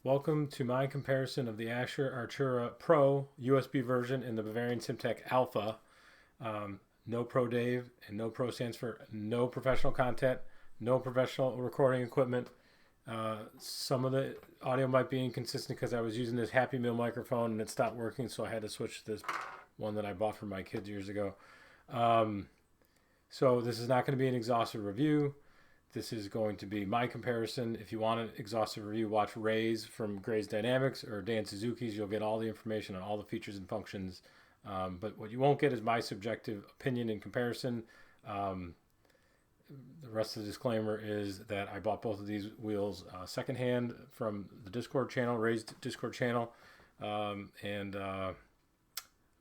Welcome to my comparison of the Ascher Artura Pro USB version and the Bavarian Simtec Alpha. No Pro Dave, and no Pro stands for no professional content, no professional recording equipment. Some of the audio might be inconsistent because I was using this Happy Meal microphone and it stopped working, so I had to switch to this one that I bought for my kids years ago. So this is not going to be an exhaustive review. This is going to be my comparison. If you want an exhaustive review, watch Ray's from Grayze Dynamics or Dan Suzuki's. You'll get all the information on all the features and functions. But what you won't get is my subjective opinion in comparison. The rest of the disclaimer is that I bought both of these wheels secondhand from the Discord channel, Ray's Discord channel, and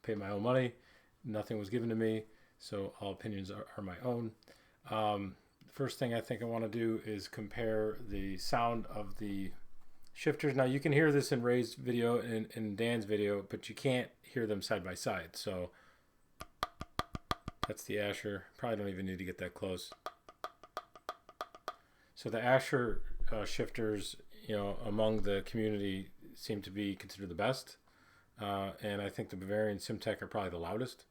paid my own money. Nothing was given to me, so all opinions are my own. First thing I think I want to do is compare the sound of the shifters. Now you can hear this in Ray's video and in Dan's video, but you can't hear them side by side. So that's the Ascher. Probably don't even need to get that close. So the Ascher shifters, among the community seem to be considered the best. And I think the Bavarian Simtec are probably the loudest.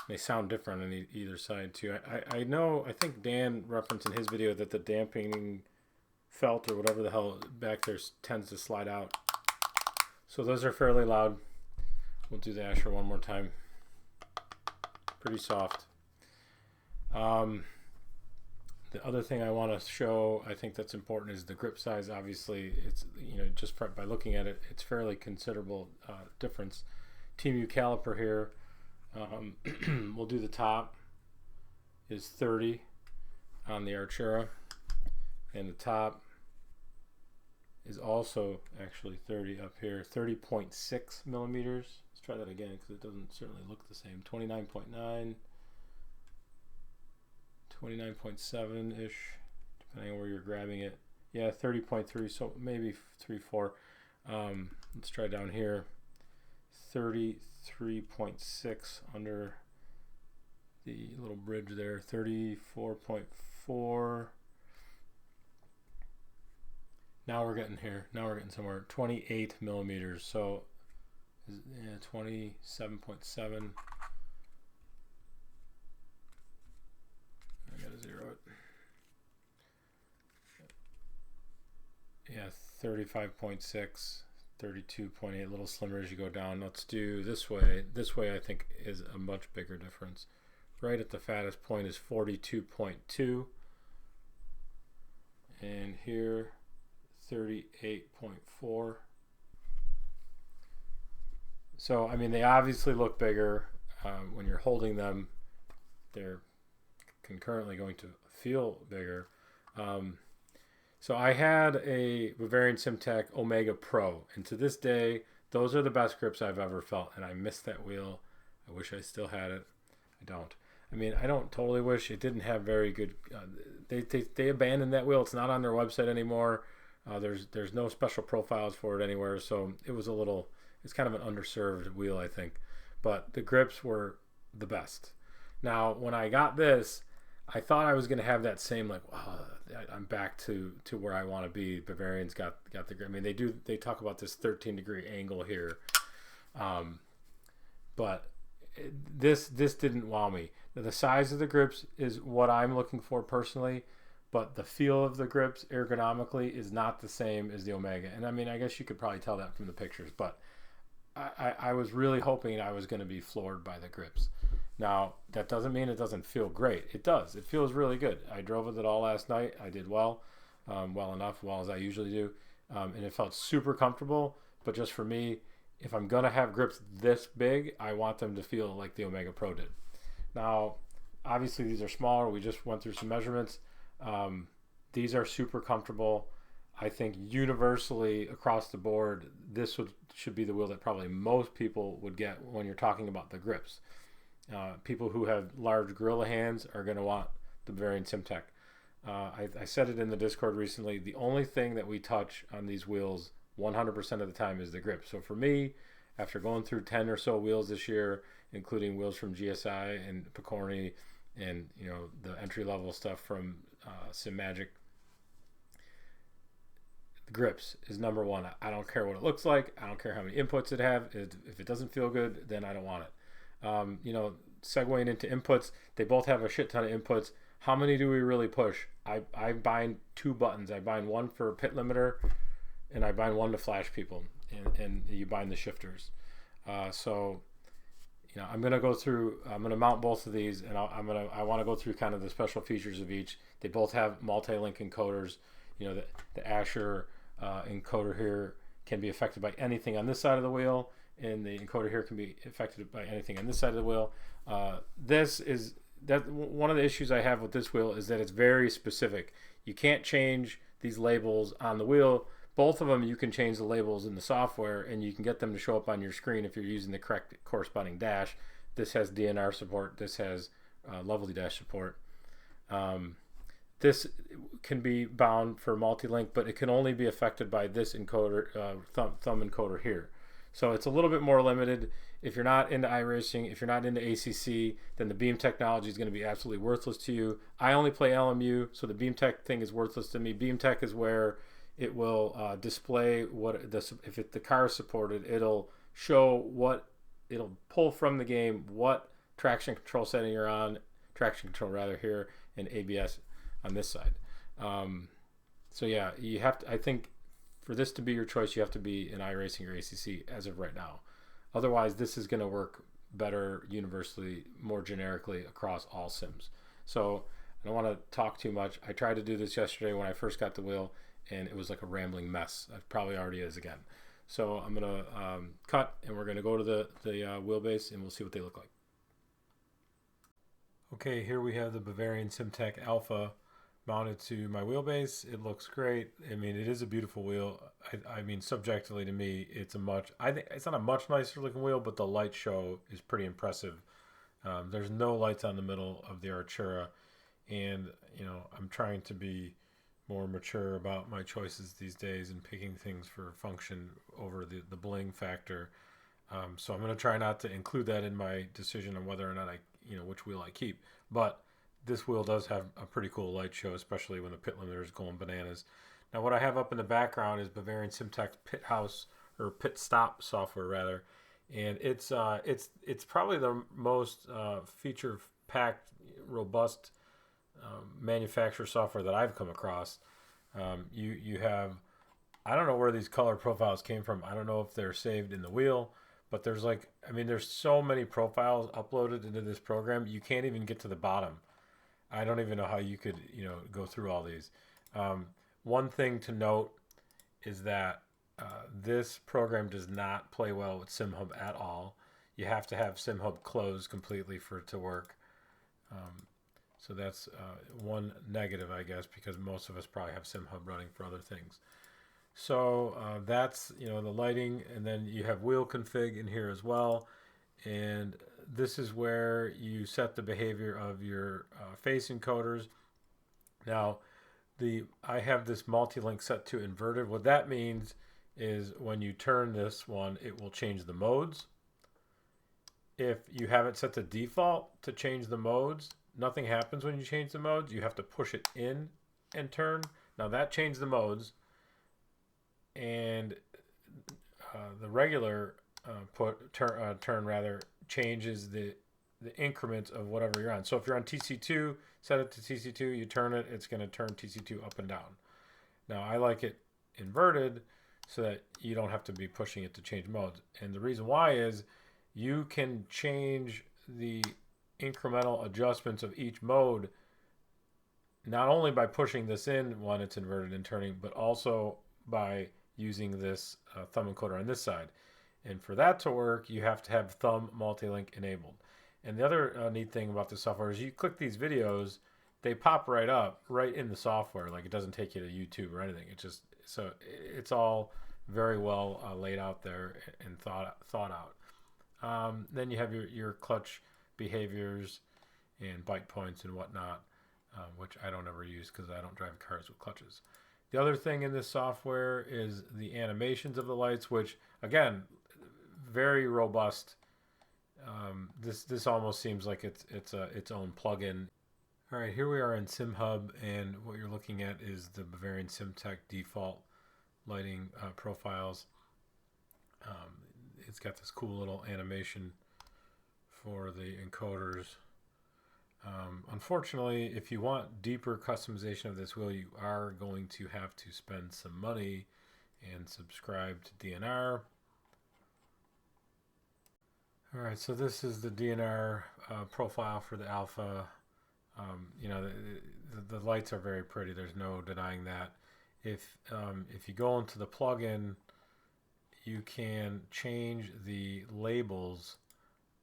They sound different on either side too. I think Dan referenced in his video that the dampening felt or whatever the hell back there tends to slide out. So those are fairly loud. We'll do the Ascher one more time. Pretty soft. The other thing I want to show, I think that's important, is the grip size. Obviously, it's just by looking at it, it's fairly considerable difference. TMU caliper here. We'll do the top is 30 on the Artura, and the top is also actually 30 up here, 30.6 millimeters. Let's try that again because it doesn't certainly look the same. 29.9, 29.7-ish, depending on where you're grabbing it. Yeah, 30.3, so maybe 3-4. Let's try down here. 33.6 under the little bridge there, 34.4. Now we're getting here. Now we're getting somewhere. 28 millimeters. So, 27.7. I gotta zero it. Yeah, 35.6. 32.8, a little slimmer as you go down. Let's do this way. This way I think is a much bigger difference. Right at the fattest point is 42.2. And here 38.4. So I mean, they obviously look bigger. When you're holding them, they're concurrently going to feel bigger. So I had a Bavarian Simtec Omega Pro, and to this day, those are the best grips I've ever felt, and I missed that wheel. I wish I still had it. I don't. I mean, I don't totally wish. It didn't have very good... They abandoned that wheel. It's not on their website anymore. There's no special profiles for it anywhere, so it was a little... It's kind of an underserved wheel, I think. But the grips were the best. Now, when I got this, I thought I was going to have that same, like, wow, I'm back to where I want to be. Bavarian's got the grip. I mean, they talk about this 13-degree angle here, but this didn't wow me. The size of the grips is what I'm looking for personally, but the feel of the grips ergonomically is not the same as the Omega. And I mean, I guess you could probably tell that from the pictures, but I was really hoping I was going to be floored by the grips. Now, that doesn't mean it doesn't feel great. It does. It feels really good. I drove with it all last night. I did well, well enough, well as I usually do, and it felt super comfortable. But just for me, if I'm going to have grips this big, I want them to feel like the Omega Pro did. Now, obviously, these are smaller. We just went through some measurements. These are super comfortable. I think universally across the board, this should be the wheel that probably most people would get when you're talking about the grips. People who have large gorilla hands are going to want the Bavarian Simtec. I said it in the Discord recently. The only thing that we touch on these wheels 100% of the time is the grip. So for me, after going through 10 or so wheels this year, including wheels from GSI and Picorni and the entry level stuff from Sim Magic, grips is number one. I don't care what it looks like. I don't care how many inputs it have. If it doesn't feel good, then I don't want it. Segueing into inputs, they both have a shit ton of inputs. How many do we really push? I bind 2 buttons. I bind one for pit limiter, and I bind one to flash people, and you bind the shifters. I'm gonna go through. I'm gonna mount both of these, and I want to go through kind of the special features of each. They both have multi-link encoders. The Ascher encoder here can be affected by anything on this side of the wheel, and the encoder here can be affected by anything on this side of the wheel. One of the issues I have with this wheel is that it's very specific. You can't change these labels on the wheel. Both of them, you can change the labels in the software, and you can get them to show up on your screen if you're using the correct corresponding dash. This has DNR support. This has lovely dash support. This can be bound for multi-link, but it can only be affected by this encoder, thumb encoder here. So it's a little bit more limited. If you're not into iRacing, if you're not into ACC, then the beam technology is going to be absolutely worthless to you. I only play LMU, so the beam tech thing is worthless to me. Beam tech is where it will display if the car is supported. It'll show it'll pull from the game what traction control setting you're on, traction control rather here, and ABS on this side. You have to. I think for this to be your choice, you have to be in iRacing or ACC as of right now. Otherwise, this is going to work better universally, more generically across all sims. So I don't want to talk too much. I tried to do this yesterday when I first got the wheel, and it was like a rambling mess. It probably already is again. So I'm going to cut, and we're going to go to the wheelbase, and we'll see what they look like. Okay, here we have the Bavarian Simtec Alpha mounted to my wheelbase. It looks great. I mean, it is a beautiful wheel. I mean, subjectively to me, I think it's not a much nicer looking wheel, but the light show is pretty impressive. There's no lights on the middle of the Artura, and I'm trying to be more mature about my choices these days and picking things for function over the bling factor. So I'm going to try not to include that in my decision on whether or not which wheel I keep. But this wheel does have a pretty cool light show, especially when the pit limiter is going bananas. Now what I have up in the background is Bavarian Simtec Pit House, or Pit Stop software rather, and it's probably the most feature packed, robust manufacturer software that I've come across. You have, I don't know where these color profiles came from. I don't know if they're saved in the wheel, but there's so many profiles uploaded into this program, you can't even get to the bottom. I don't even know how you could, go through all these. One thing to note is that this program does not play well with SimHub at all. You have to have SimHub closed completely for it to work. So that's one negative, I guess, because most of us probably have SimHub running for other things. So that's, the lighting, and then you have wheel config in here as well. And this is where you set the behavior of your face encoders. Now, I have this multi-link set to inverted. What that means is when you turn this one, it will change the modes. If you have it set to default to change the modes, nothing happens when you change the modes. You have to push it in and turn. Now that changed the modes, and the regular turn rather changes the increments of whatever you're on. So if you're on TC2, set it to TC2, you turn it, it's going to turn TC2 up and down. Now I like it inverted so that you don't have to be pushing it to change modes. And the reason why is you can change the incremental adjustments of each mode not only by pushing this in when it's inverted and turning, but also by using this thumb encoder on this side. And for that to work, you have to have thumb multi-link enabled. And the other neat thing about the software is you click these videos, they pop right up right in the software. Like, it doesn't take you to YouTube or anything. It's all very well laid out there and thought out. Then you have your clutch behaviors and bite points and whatnot, which I don't ever use because I don't drive cars with clutches. The other thing in this software is the animations of the lights, which again, very robust. This almost seems like it's its own plugin. All right, here we are in SimHub, and what you're looking at is the Bavarian Simtec default lighting profiles. It's got this cool little animation for the encoders. Unfortunately, if you want deeper customization of this wheel, you are going to have to spend some money and subscribe to DNR. Alright, so this is the DNR profile for the Alpha. You know, the lights are very pretty. There's no denying that. If you go into the plugin, you can change the labels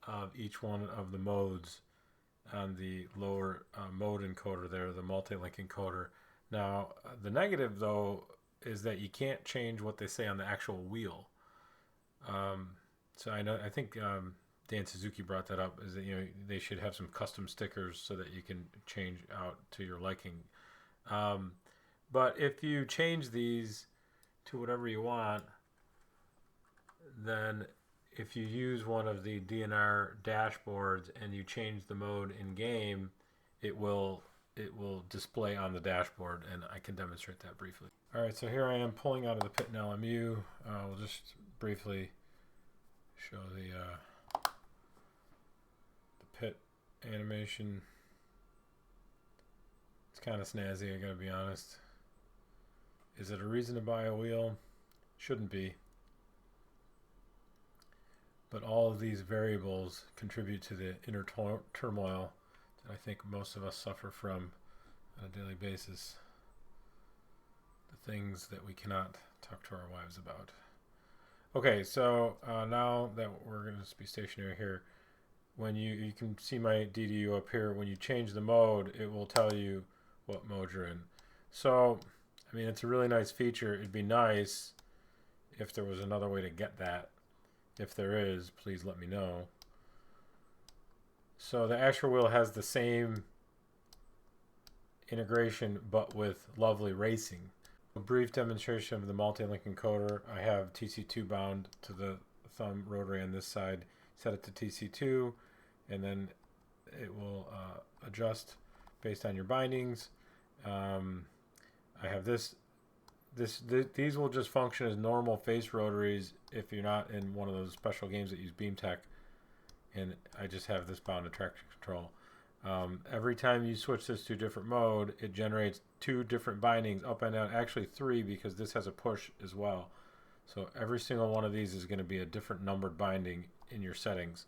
of each one of the modes on the lower mode encoder there, the multi-link encoder. Now, the negative though is that you can't change what they say on the actual wheel. So I think Dan Suzuki brought that up, is that, you know, they should have some custom stickers so that you can change out to your liking. But if you change these to whatever you want, then if you use one of the DNR dashboards and you change the mode in game, it will display on the dashboard, and I can demonstrate that briefly. All right, so here I am pulling out of the pit in LMU. We'll just briefly show the pit animation. It's kind of snazzy, I gotta be honest. Is it a reason to buy a wheel? Shouldn't be. But all of these variables contribute to the inner turmoil that I think most of us suffer from on a daily basis. The things that we cannot talk to our wives about. Okay, so now that we're going to be stationary here, when you can see my DDU up here, when you change the mode, it will tell you what mode you're in. So, I mean, it's a really nice feature. It'd be nice if there was another way to get that. If there is, please let me know. So the Ascher wheel has the same integration, but with lovely racing. A brief demonstration of the multi-link encoder. I have TC2 bound to the thumb rotary on this side. Set it to TC2, and then it will adjust based on your bindings. I have these will just function as normal face rotaries if you're not in one of those special games that use BeamTech, and I just have this bound to traction control. Every time you switch this to a different mode, it generates 2 different bindings, up and down, actually 3, because this has a push as well. So every single one of these is going to be a different numbered binding in your settings.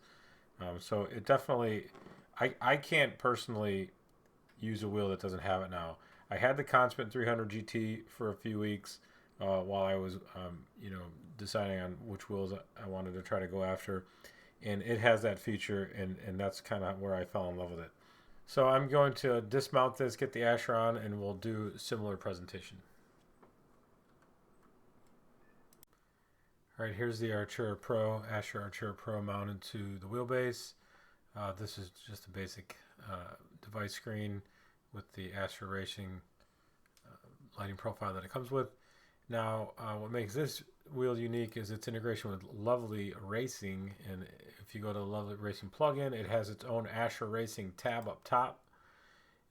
So it definitely, I can't personally use a wheel that doesn't have it now. I had the Constant 300 GT for a few weeks while I was, you know, deciding on which wheels I wanted to try to go after, and it has that feature, and that's kind of where I fell in love with it. So I'm going to dismount this, get the Ascher on, and we'll do a similar presentation. All right, here's the Artura Pro, Ascher Artura Pro mounted to the wheelbase. This is just a basic device screen with the Ascher Racing lighting profile that it comes with. Now, what makes this wheel unique is its integration with Lovely Racing, and if you go to the Lovely Racing plugin, it has its own Ascher Racing tab up top,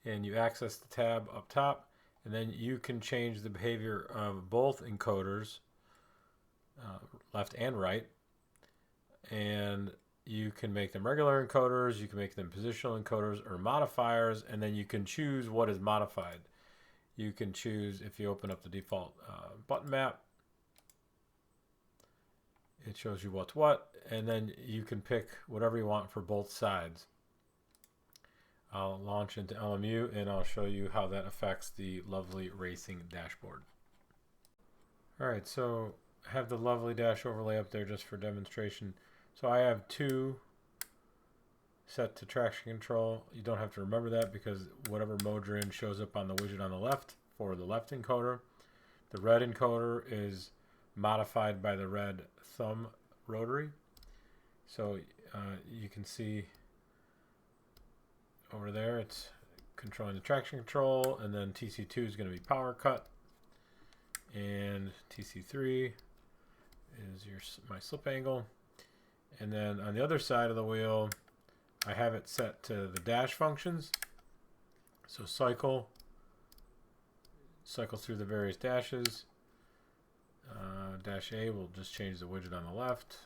and you access the tab up top, and then you can change the behavior of both encoders, left and right, and you can make them regular encoders, you can make them positional encoders or modifiers, and then you can choose what is modified. You can choose, if you open up the default button map, it shows you what's what, and then you can pick whatever you want for both sides. I'll launch into LMU and I'll show you how that affects the Lovely Racing dashboard. Alright, so I have the Lovely dash overlay up there just for demonstration. So I have 2 set to traction control. You don't have to remember that because whatever mode you're in shows up on the widget on the left for the left encoder. The red encoder is modified by the red thumb rotary. So you can see over there it's controlling the traction control, and then TC2 is going to be power cut, and TC3 is my slip angle. And then on the other side of the wheel, I have it set to the dash functions. So cycle through the various dashes. dash A will just change the widget on the left,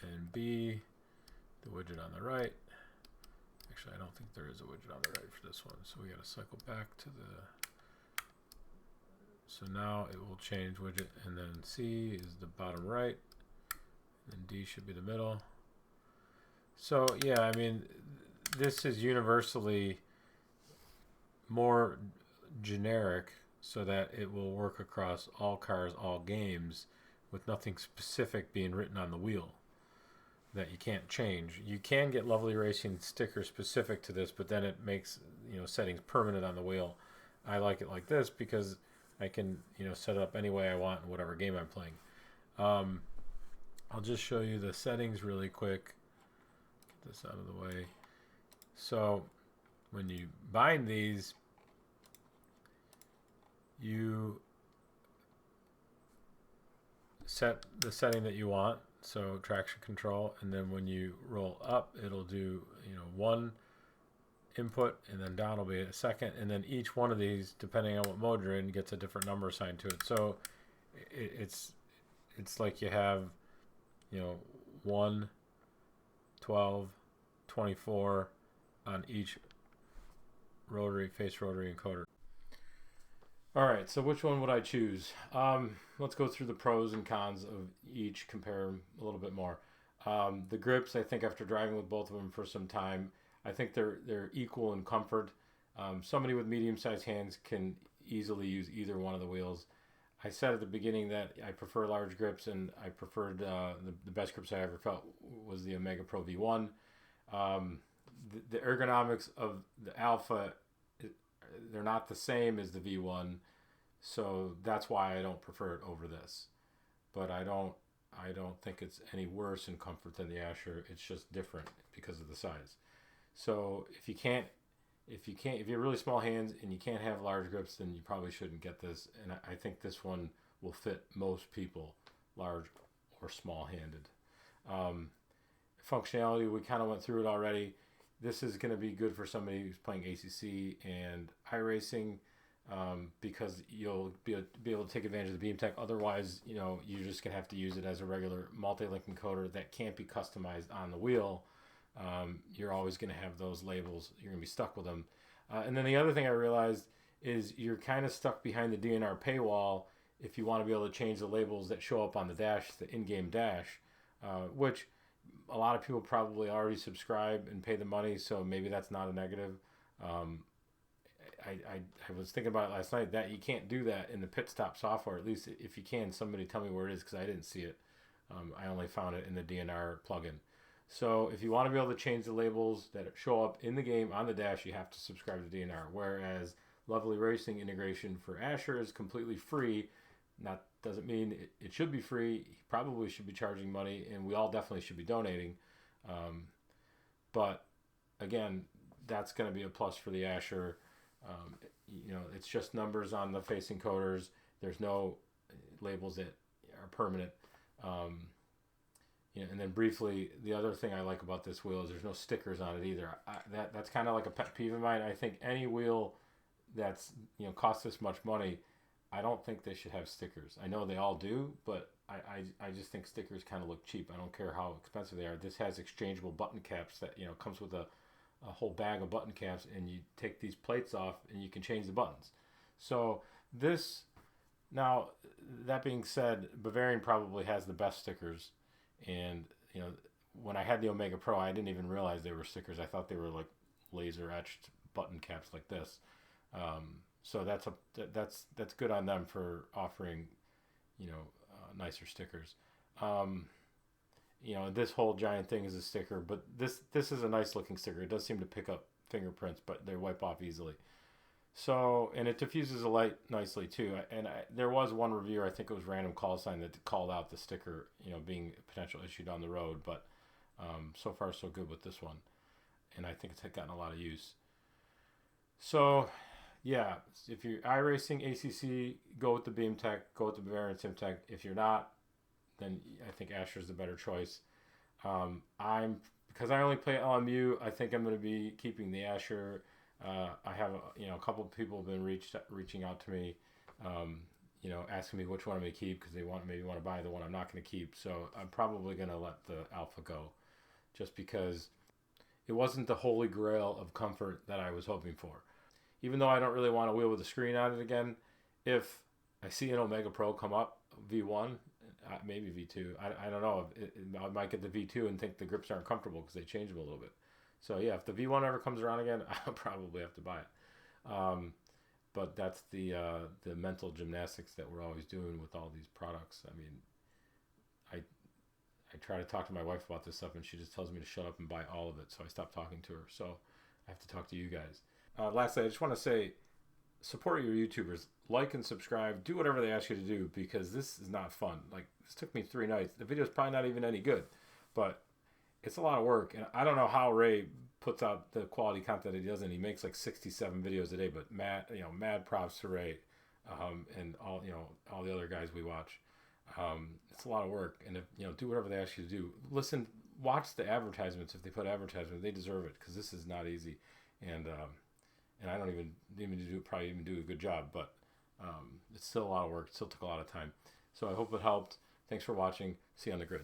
and B, the widget on the right. Actually, I don't think there is a widget on the right for this one, so we got to cycle back to the. So now it will change widget, and then C is the bottom right, and D should be the middle. So yeah, I mean, this is universally more generic so that it will work across all cars, all games, with nothing specific being written on the wheel that you can't change. You can get Lovely Racing stickers specific to this, but then it makes, you know, settings permanent on the wheel. I like it like this because I can, you know, set it up any way I want in whatever game I'm playing. I'll just show you the settings really quick. Get this out of the way. So when you bind these, you set the setting that you want, so traction control, and then when you roll up, it'll do, you know, one input, and then down will be a second, and then each one of these, depending on what mode you're in, gets a different number assigned to it. So it's like you have, you know, 1, 12, 24 on each rotary, face rotary encoder. All right, so which one would I choose? Let's go through the pros and cons of each, compare them a little bit more. The grips, I think after driving with both of them for some time, I think they're equal in comfort. Somebody with medium-sized hands can easily use either one of the wheels. I said at the beginning that I prefer large grips, and I preferred the best grips I ever felt was the Omega Pro V1. The ergonomics of the Alpha, they're not the same as the V1, so that's why I don't prefer it over this. But I don't think it's any worse in comfort than the Ascher. It's just different because of the size. So if you have really small hands and you can't have large grips, then you probably shouldn't get this. And I think this one will fit most people, large or small-handed. Functionality, we kind of went through it already. This is going to be good for somebody who's playing ACC and iRacing because you'll be able to take advantage of the BeamTech. Otherwise, you know, you're just going to have to use it as a regular multi-link encoder that can't be customized on the wheel. You're always going to have those labels. You're going to be stuck with them. And then the other thing I realized is you're kind of stuck behind the DNR paywall if you want to be able to change the labels that show up on the dash, the in-game dash, which a lot of people probably already subscribe and pay the money, so maybe that's not a negative. I was thinking about it last night that you can't do that in the pit stop software. At least if you can, somebody tell me where it is because I didn't see it. I only found it in the DNR plugin. So if you want to be able to change the labels that show up in the game on the dash, you have to subscribe to DNR. Whereas Lovely Racing integration for Ascher is completely free. That doesn't mean it should be free. He probably should be charging money, and we all definitely should be donating. But again, that's going to be a plus for the Ascher. You know, it's just numbers on the face encoders. There's no labels that are permanent. You know, and then briefly, the other thing I like about this wheel is there's no stickers on it either. That's kind of like a pet peeve of mine. I think any wheel that's, you know, costs this much money, I don't think they should have stickers. I know they all do, but I just think stickers kind of look cheap. I don't care how expensive they are. This has exchangeable button caps that, you know, comes with a whole bag of button caps, and you take these plates off and you can change the buttons. So this, now that being said, Bavarian probably has the best stickers. And, you know, when I had the Omega Pro, I didn't even realize they were stickers. I thought they were like laser etched button caps like this. So that's good on them for offering, you know, nicer stickers. You know, this whole giant thing is a sticker, but this is a nice looking sticker. It does seem to pick up fingerprints, but they wipe off easily. So, and it diffuses the light nicely too. And there was one reviewer, I think it was Random Call Sign, that called out the sticker, you know, being a potential issue down the road. But so far so good with this one, and I think it's gotten a lot of use. So, yeah, if you're iRacing ACC, go with the BeamTech, go with the Bavarian Simtec. If you're not, then I think Ascher's the better choice. Because I only play LMU, I think I'm going to be keeping the Ascher. I have a couple of people have been reaching out to me, asking me which one I'm going to keep because they maybe want to buy the one I'm not going to keep. So I'm probably going to let the Alpha go, just because it wasn't the holy grail of comfort that I was hoping for. Even though I don't really want to wheel with a screen on it again, if I see an Omega Pro come up, V1, maybe V2, I don't know. I might get the V2 and think the grips aren't comfortable because they change them a little bit. So yeah, if the V1 ever comes around again, I'll probably have to buy it. But that's the mental gymnastics that we're always doing with all these products. I mean, I try to talk to my wife about this stuff, and she just tells me to shut up and buy all of it. So I stopped talking to her. So I have to talk to you guys. Lastly, I just want to say, support your YouTubers. Like and subscribe. Do whatever they ask you to do, because this is not fun. Like, this took me 3 nights. The video's probably not even any good, but it's a lot of work. And I don't know how Ray puts out the quality content he does, and he makes like 67 videos a day. But mad props to Ray, and all the other guys we watch. It's a lot of work, and if do whatever they ask you to do. Listen, watch the advertisements. If they put advertisements, they deserve it, because this is not easy, and I don't even probably do a good job, but it's still a lot of work. It still took a lot of time. So I hope it helped. Thanks for watching. See you on the grid.